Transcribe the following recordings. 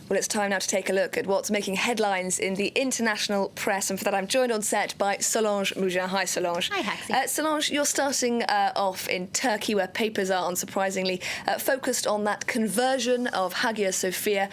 Well, it's time now to take a look at what's making headlines in the international press, and for that I'm joined on set by Solange Mougin. Hi, Solange. Hi, Haxi. Solange, you're starting off in Turkey, where papers are, unsurprisingly, focused on that conversion of Hagia Sophia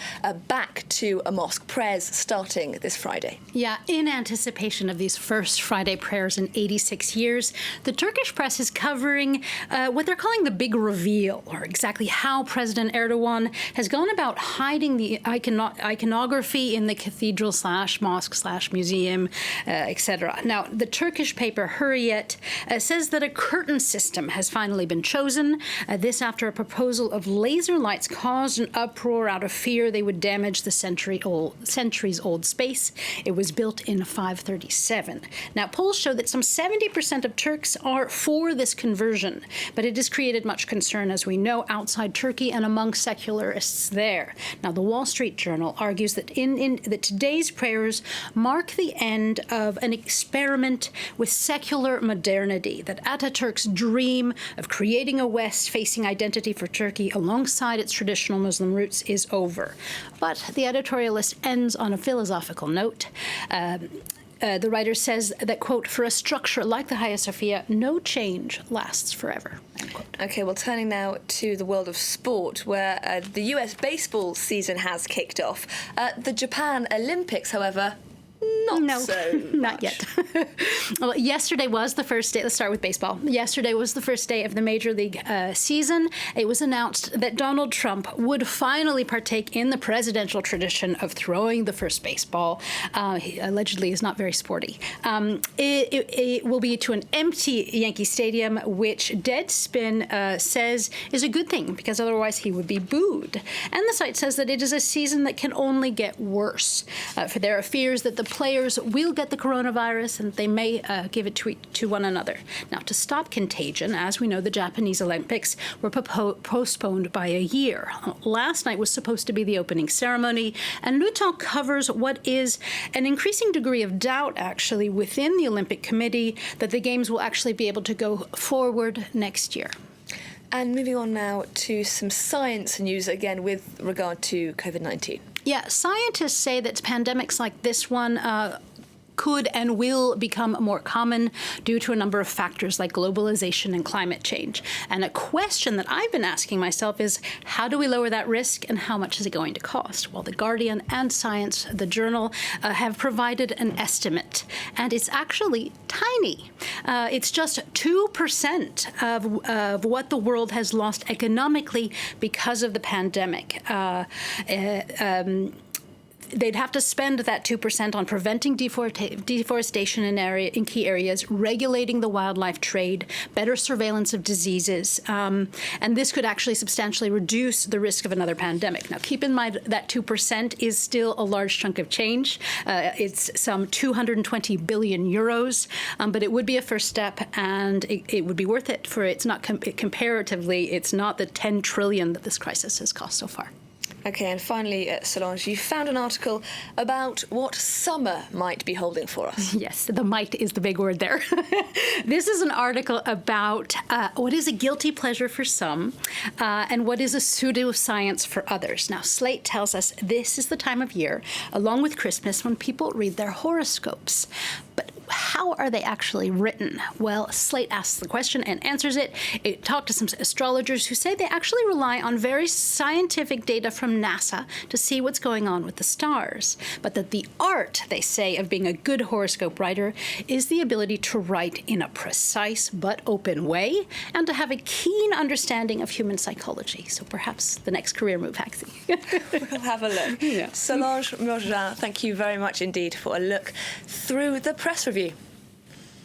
back to a mosque. Prayers starting this Friday. Yeah, in anticipation of these first Friday prayers in 86 years, the Turkish press is covering what they're calling the big reveal, or exactly how President Erdogan has gone about hiding the iconography in the cathedral / mosque / museum, etc. Now, the Turkish paper Hurriyet says that a curtain system has finally been chosen. This after a proposal of laser lights caused an uproar out of fear they would damage the centuries-old space. It was built in 537. Now, polls show that some 70% of Turks are for this conversion, but it has created much concern, as we know, outside Turkey and among secularists there. Now, the Wall Street Journal argues that that today's prayers mark the end of an experiment with secular modernity, that Ataturk's dream of creating a West-facing identity for Turkey alongside its traditional Muslim roots is over. But the editorialist ends on a philosophical note. The writer says that, quote, for a structure like the Hagia Sophia, no change lasts forever, end quote. OK, well, turning now to the world of sport, where the US baseball season has kicked off. The Japan Olympics, however, not yet. Well, yesterday was the first day. Let's start with baseball. Yesterday was the first day of the Major League season. It was announced that Donald Trump would finally partake in the presidential tradition of throwing the first baseball. He allegedly is not very sporty. It will be to an empty Yankee Stadium, which Deadspin says is a good thing, because otherwise he would be booed. And the site says that it is a season that can only get worse. For there are fears that the players will get the coronavirus and they may give it to one another. Now, to stop contagion, as we know, the Japanese Olympics were postponed by a year. Last night was supposed to be the opening ceremony, and Le Temps covers what is an increasing degree of doubt, actually, within the Olympic Committee that the Games will actually be able to go forward next year. And moving on now to some science news, again, with regard to COVID-19. Yeah, scientists say that pandemics like this one could and will become more common due to a number of factors like globalization and climate change. And a question that I've been asking myself is, how do we lower that risk and how much is it going to cost? Well, The Guardian and Science, the journal, have provided an estimate, and it's actually tiny. It's just 2% of what the world has lost economically because of the pandemic. They'd have to spend that 2% on preventing deforestation in key areas, regulating the wildlife trade, better surveillance of diseases, and this could actually substantially reduce the risk of another pandemic. Now, keep in mind that 2% is still a large chunk of change. It's some 220 billion euros, but it would be a first step, and it would be worth it. For it's not comparatively, it's not the 10 trillion that this crisis has cost so far. OK, and finally, Solange, you found an article about what summer might be holding for us. Yes, the might is the big word there. This is an article about what is a guilty pleasure for some and what is a pseudoscience for others. Now, Slate tells us this is the time of year, along with Christmas, when people read their horoscopes. But how are they actually written? Well, Slate asks the question and answers it. It talked to some astrologers who say they actually rely on very scientific data from NASA to see what's going on with the stars. But that the art, they say, of being a good horoscope writer is the ability to write in a precise but open way and to have a keen understanding of human psychology. So perhaps the next career move, Haxi. We'll have a look. Yeah. Solange Mougin, thank you very much indeed for a look through the press review.